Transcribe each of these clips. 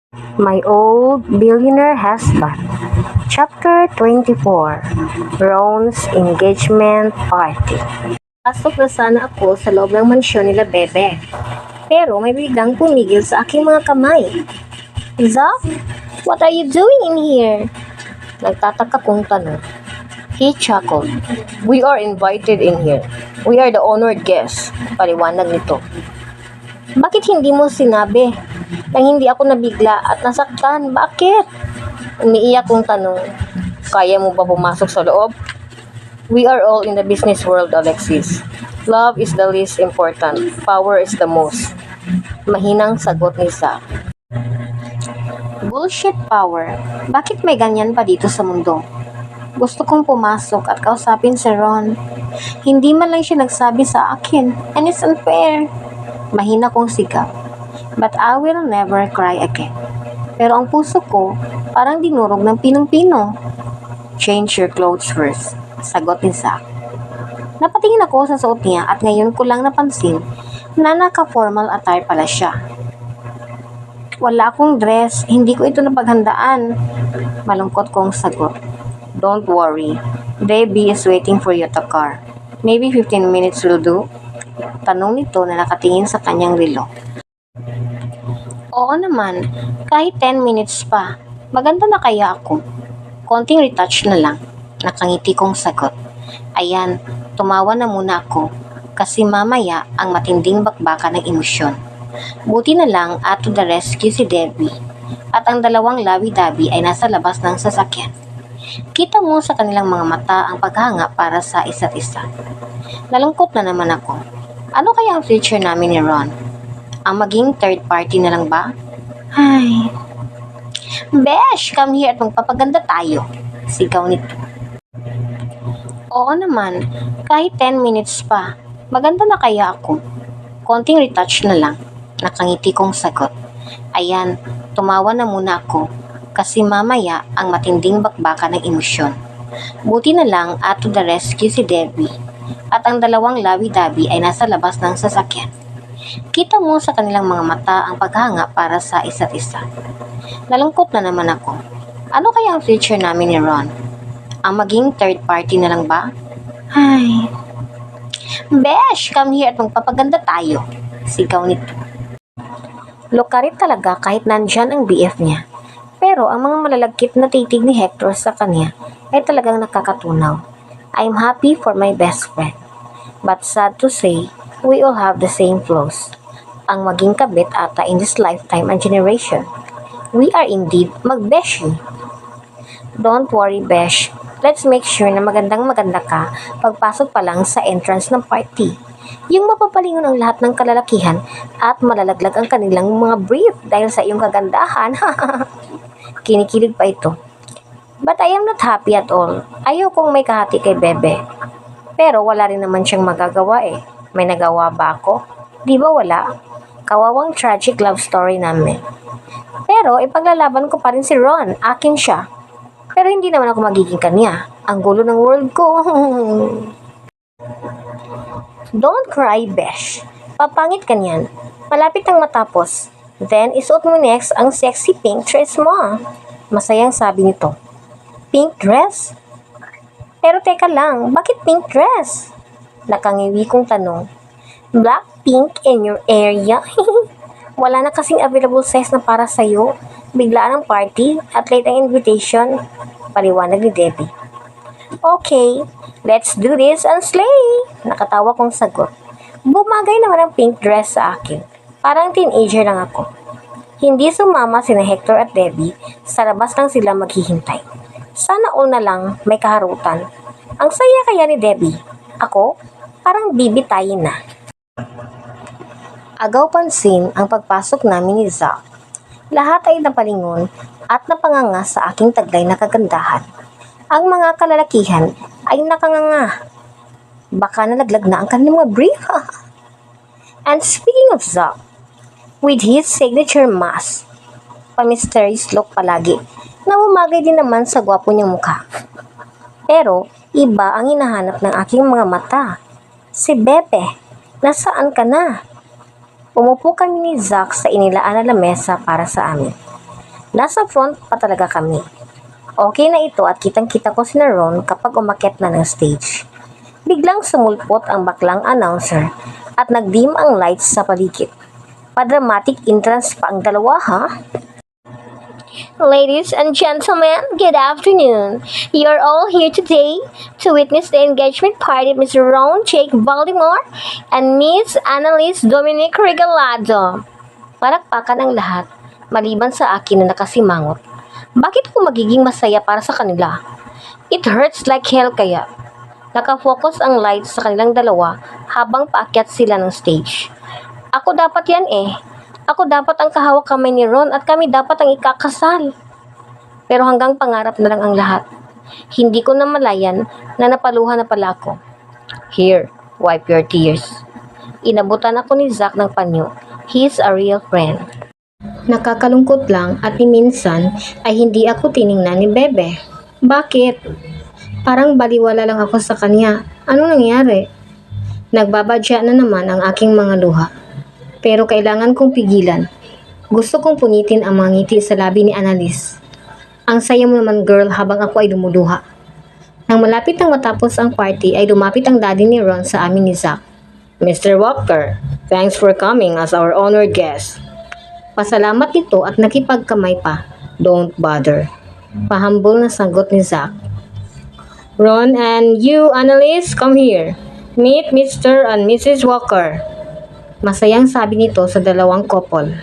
My Old Billionaire Husband. Chapter 24. Ron's Engagement Party. Pasok na sana ako sa loob ng mansyon nila Bebe. Pero may biglang pumigil sa aking mga kamay. Zach, what are you doing in here? Nagtataka kong tanong. He chuckled. We are invited in here. We are the honored guests. Paliwanag nito. Bakit hindi mo sinabi? Nang hindi ako nabigla at nasaktan. Bakit? Umiiyak kong tanong. Kaya mo ba pumasok sa loob? We are all in the business world, Alexis. Love is the least important. Power is the most. Mahinang sagot ni Zach. Bullshit power. Bakit may ganyan pa dito sa mundo? Gusto kong pumasok at kausapin si Ron. Hindi man lang siya nagsabi sa akin. And it's unfair. Mahina kong sigaw. But I will never cry again. Pero ang puso ko, parang dinurog ng pinong-pino. Change your clothes first. Sagot ni Zach. Napatingin ako sa suot niya at ngayon ko lang napansin na naka-formal attire pala siya. Wala akong dress, hindi ko ito napaghandaan. Malungkot kong sagot. Don't worry, Debbie is waiting for you at the car. Maybe 15 minutes will do? Tanong nito na nakatingin sa kanyang relo. Oo naman, kahit 10 minutes pa. Maganda na kaya ako. Konting retouch na lang. Nakangiti kong sagot. Ayan, tumawa na muna ako kasi mamaya ang matinding bakbakan ng emosyon. Buti na lang at to the rescue si Debbie at ang dalawang lawi-dabi ay nasa labas ng sasakyan. Kita mo sa kanilang mga mata ang paghanga para sa isa't isa. Nalungkot na naman ako. Ano kaya ang future namin ni Ron? Ang maging third party na lang ba? Ay. Besh, come here at magpapaganda tayo. Sigaw nito. Oo naman, kahit 10 minutes pa. Maganda na kaya ako. Konting retouch na lang. Nakangiti kong sagot. Ayan, tumawa na muna ako kasi mamaya ang matinding bakbakan ng emosyon. Buti na lang at to the rescue si Debbie at ang dalawang lawi-dabi ay nasa labas ng sasakyan. Kita mo sa kanilang mga mata ang paghanga para sa isa't isa. Nalungkot na naman ako. Ano kaya ang future namin ni Ron? Ang maging third party na lang ba? Ay. Besh, come here at magpapaganda tayo. Sigaw nito. Lokarit talaga kahit nandyan ang BF niya. Pero ang mga malalagkit na titig ni Hector sa kanya ay talagang nakakatunaw. I'm happy for my best friend. But sad to say, we all have the same flaws. Ang maging kabit ata in this lifetime and generation. We are indeed magbeshi. Don't worry, Besh. Let's make sure na magandang-maganda ka pagpasok pa lang sa entrance ng party. Yung mapapalingon ang lahat ng kalalakihan at malalaglag ang kanilang mga brief dahil sa iyong kagandahan. Kinikilig pa ito. But I am not happy at all. Ayaw kong may kahati kay Bebe. Pero wala rin naman siyang magagawa eh. May nagawa ba ako? Di ba wala? Kawawang tragic love story namin. Pero ipaglalaban ko pa rin si Ron. Akin siya. Pero hindi naman ako magiging kanya. Ang gulo ng world ko. Don't cry, Besh. Papangit ka niyan. Malapit ang matapos. Then, isuot mo next ang sexy pink dress mo. Masayang sabi nito. Pink dress? Pero teka lang, bakit pink dress? Nakangiwi kong tanong. Black pink in your area? Wala na kasing available size na para sa'yo. Biglaan ang party at late ang invitation. Paliwanag ni Debbie. Okay, let's do this and slay! Nakatawa kong sagot. Bumagay naman ang pink dress sa akin. Parang teenager lang ako. Hindi sumama sina Hector at Debbie. Sa labas lang sila maghihintay. Sana all na lang may kaharutan. Ang saya kaya ni Debbie. Ako, parang bibitayin na. Agaw pansin ang pagpasok namin ni Zach. Lahat ay napalingon at napanganga sa aking taglay na kagandahan. Ang mga kalalakihan ay nakanganga. Baka nalaglag na ang kanilang mga brief. And speaking of Zach, with his signature mask, pa-mysterious look palagi, na umagay din naman sa gwapo niyang mukha. Pero, iba ang hinahanap ng aking mga mata. Si Bebe, nasaan ka na? Umupo kami ni Zach sa inilaan na lamesa para sa amin. Nasa front pa talaga kami. Okay na ito at kitang-kita ko si Ron kapag umakyat na ng stage. Biglang sumulpot ang baklang announcer at nagdim ang lights sa paligid. Pa-dramatic entrance pa ang dalawa, ha? Ladies and gentlemen, good afternoon. You're all here today to witness the engagement party of Mr. Ron Jake Baltimore and Miss Annalise Dominic Regalado. Palakpakan ang lahat, maliban sa akin na nakasimangot. Bakit ako magiging masaya para sa kanila? It hurts like hell kaya. Nakafocus ang lights sa kanilang dalawa habang paakyat sila ng stage. Ako dapat yan eh. Ako dapat ang kahawak kamay ni Ron at kami dapat ang ikakasal. Pero hanggang pangarap na lang ang lahat. Hindi ko namalayan na napaluhan na pala ako. Here, wipe your tears. Inabutan ako ni Zack ng panyo. He's a real friend. Nakakalungkot lang at minsan ay hindi ako tiningnan ni Bebe. Bakit? Parang baliwala lang ako sa kanya. Ano nangyari? Nagbabadya na naman ang aking mga luha. Pero kailangan kong pigilan. Gusto kong punitin ang mga ngiti sa labi ni Annalise. Ang saya mo naman girl habang ako ay lumuluha. Nang malapit nang matapos ang party ay lumapit ang daddy ni Ron sa amin ni Zack. Mr. Walker, thanks for coming as our honored guest. Pasalamat nito at nakipagkamay pa. Don't bother. Pahambol na sagot ni Zack. Ron and you, Annalise, come here. Meet Mr. and Mrs. Walker. Masayang sabi nito sa dalawang couple.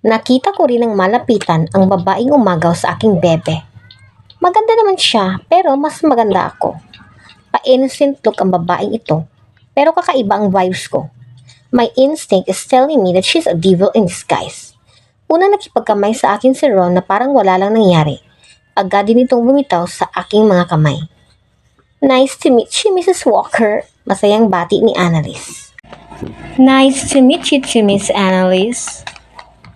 Nakita ko rin ng malapitan ang babaeng umagaw sa aking bebe. Maganda naman siya, pero mas maganda ako. Pa-innocent look ang babaeng ito, pero kakaiba ang vibes ko. My instinct is telling me that she's a devil in disguise. Una nakipagkamay sa akin si Ron na parang wala lang nangyari. Agad din itong bumitaw sa aking mga kamay. Nice to meet you, Mrs. Walker. Masayang bati ni Annalise. Nice to meet you too, Miss Annalise.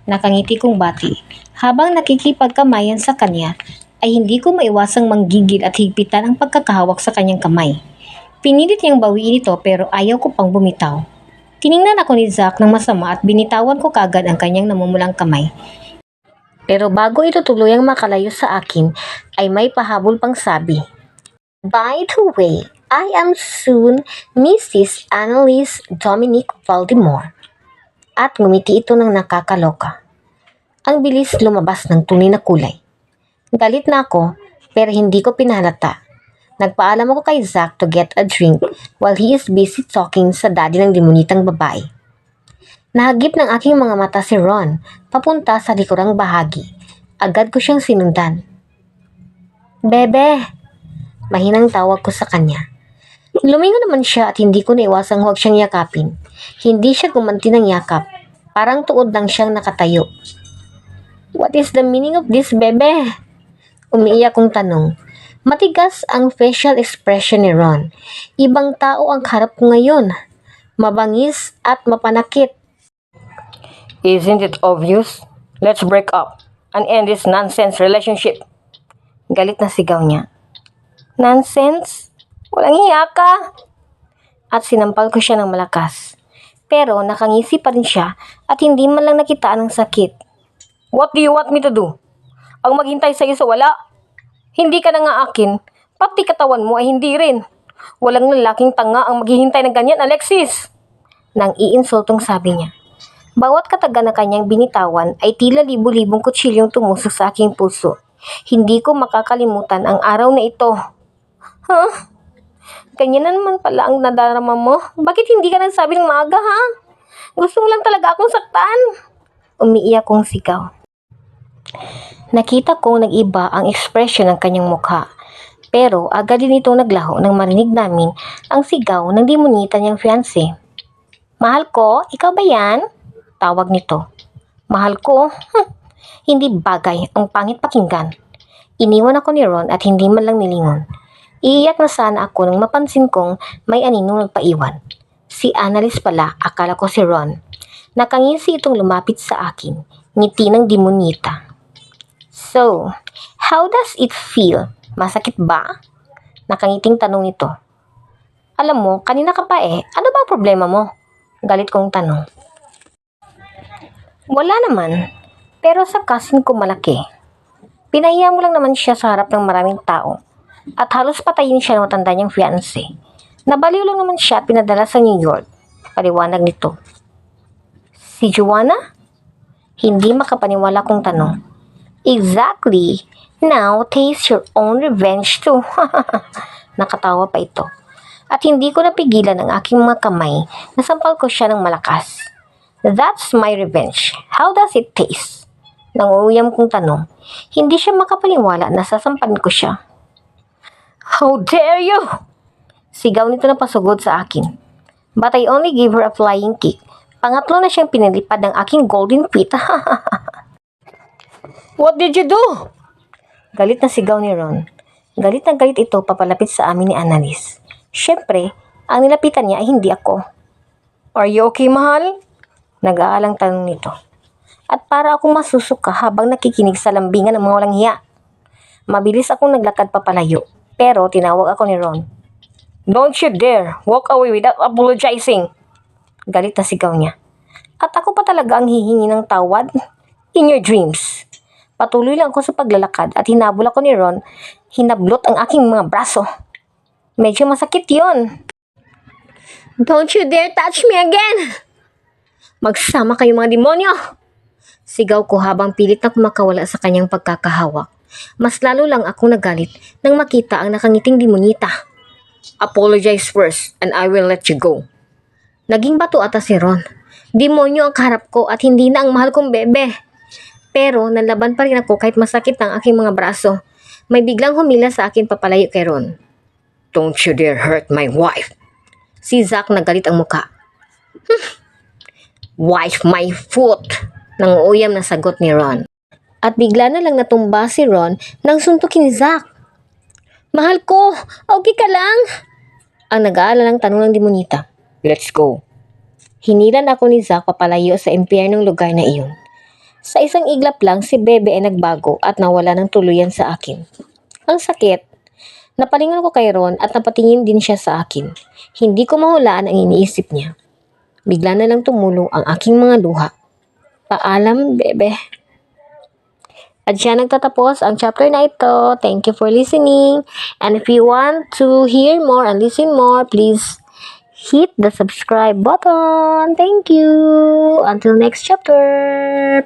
Nakangiti kong bati. Habang nakikipagkamayan sa kanya, ay hindi ko maiwasang manggigil at higpitan ang pagkakahawak sa kanyang kamay. Pinilit niyang bawiin ito pero ayaw ko pang bumitaw. Tiningnan ako ni Zack ng masama at binitawan ko kagad ang kanyang namumulang kamay. Pero bago ito tuluyang makalayo sa akin, ay may pahabol pang sabi. By the way, I am soon Mrs. Annalise Dominic Baltimore. At ngumiti ito ng nakakaloka. Ang bilis lumabas ng tunay na kulay. Galit na ako, pero hindi ko pinalata. Nagpaalam ako kay Zack to get a drink while he is busy talking sa daddy ng demonitang babae. Nahagip ng aking mga mata si Ron, papunta sa likurang bahagi. Agad ko siyang sinundan. Bebe! Mahinang tawag ko sa kanya. Lumingon naman siya at hindi ko naiwasang huwag siyang yakapin. Hindi siya gumanti ng yakap. Parang tuod lang siyang nakatayo. What is the meaning of this, bebe? Umiiyak kong tanong. Matigas ang facial expression ni Ron. Ibang tao ang harap ko ngayon. Mabangis at mapanakit. Isn't it obvious? Let's break up and end this nonsense relationship. Galit na sigaw niya. Nonsense? Walang hiya ka! At sinampal ko siya ng malakas. Pero nakangisi pa rin siya at hindi man lang nakitaan ng sakit. What do you want me to do? Ang maghintay sa'yo sa wala? Hindi ka na nga akin, pati katawan mo ay hindi rin. Walang lalaking tanga ang maghihintay ng ganyan, Alexis! Nang iinsultong sabi niya. Bawat kataga na kanyang binitawan ay tila libu-libong kutsilyong tumusok sa aking puso. Hindi ko makakalimutan ang araw na ito. Huh? Ganyan na naman pala ang nadarama mo? Bakit hindi ka nagsabi ng maaga, ha? Gusto mo lang talaga akong saktan. Umiiyak kong sigaw. Nakita kong nag-iba ang ekspresyon ng kanyang mukha. Pero agad din itong naglaho nang marinig namin ang sigaw ng demonita niyang fiancé. Mahal ko, ikaw ba yan? Tawag nito. Mahal ko? Hindi bagay, ang pangit pakinggan. Iniwan ako ni Ron at hindi man lang nilingon. Iiyak na sana ako nang mapansin kong may aninong nagpaiwan. Si Annalise pala, akala ko si Ron. Nakangisi itong lumapit sa akin, ngiti ng demonita. So, how does it feel? Masakit ba? Nakangiting tanong nito. Alam mo, kanina ka pa eh. Ano ba ang problema mo? Galit kong tanong. Wala naman. Pero sa cousin ko malaki. Pinahiya mo lang naman siya sa harap ng maraming tao. At halos patayin siya ng matanda niyang fiancé. Nabaliw lang naman siya at pinadala sa New York. Paliwanag nito. Si Joanna? Hindi makapaniwala kong tanong. Exactly. Now, taste your own revenge too. Nakatawa pa ito. At hindi ko napigilan ang aking mga kamay na sampal ko siya ng malakas. That's my revenge. How does it taste? Nangunguyam kong tanong. Hindi siya makapaniwala na sasampan ko siya. How dare you! Sigaw nito na pasugod sa akin. But I only gave her a flying kick. Pangatlo na siyang pinalipad ng aking golden feet. What did you do? Galit na sigaw ni Ron. Galit na galit ito papalapit sa amin ni Annalise. Siyempre, ang nilapitan niya ay hindi ako. Are you okay, mahal? Nag-aalang tanong nito. At para akong masusuka habang nakikinig sa lambingan ng mga walang hiya. Mabilis akong naglakad papalayo, pero tinawag ako ni Ron. Don't you dare walk away without apologizing. Galit na sigaw niya. At ako pa talaga ang hihingi ng tawad? In your dreams. Patuloy lang ako sa paglalakad at hinabol ako ni Ron. Hinablot ang aking mga braso. Medyo masakit yon. Don't you dare touch me again! Magsama kayo mga demonyo! Sigaw ko habang pilit na kumakawala sa kanyang pagkakahawak. Mas lalo lang akong nagalit nang makita ang nakangiting demonita. Apologize first and I will let you go. Naging bato ata si Ron. Demonyo ang kaharap ko at hindi na ang mahal kong bebe. Pero nalaban pa rin ako kahit masakit ang aking mga braso. May biglang humila sa akin papalayo kay Ron. Don't you dare hurt my wife. Si Zack nagalit ang muka. Wife my foot. Nanguuyam na sagot ni Ron. At bigla na lang natumba si Ron nang suntukin ni Zack. Mahal ko, okay ka lang? Ang nag-aalalang tanong ng demonita. Let's go. Hinilan ako ni Zack papalayo sa impyernong lugar na iyon. Sa isang iglap lang si Bebe ay nagbago at nawala ng tuluyan sa akin. Ang sakit. Napalingon ko kay Ron at napatingin din siya sa akin. Hindi ko mahulaan ang iniisip niya. Bigla na lang tumulo ang aking mga luha. Paalam, Bebe. At siya nagtatapos ang chapter na ito. Thank you for listening. And if you want to hear more and listen more, please hit the subscribe button. Thank you. Until next chapter.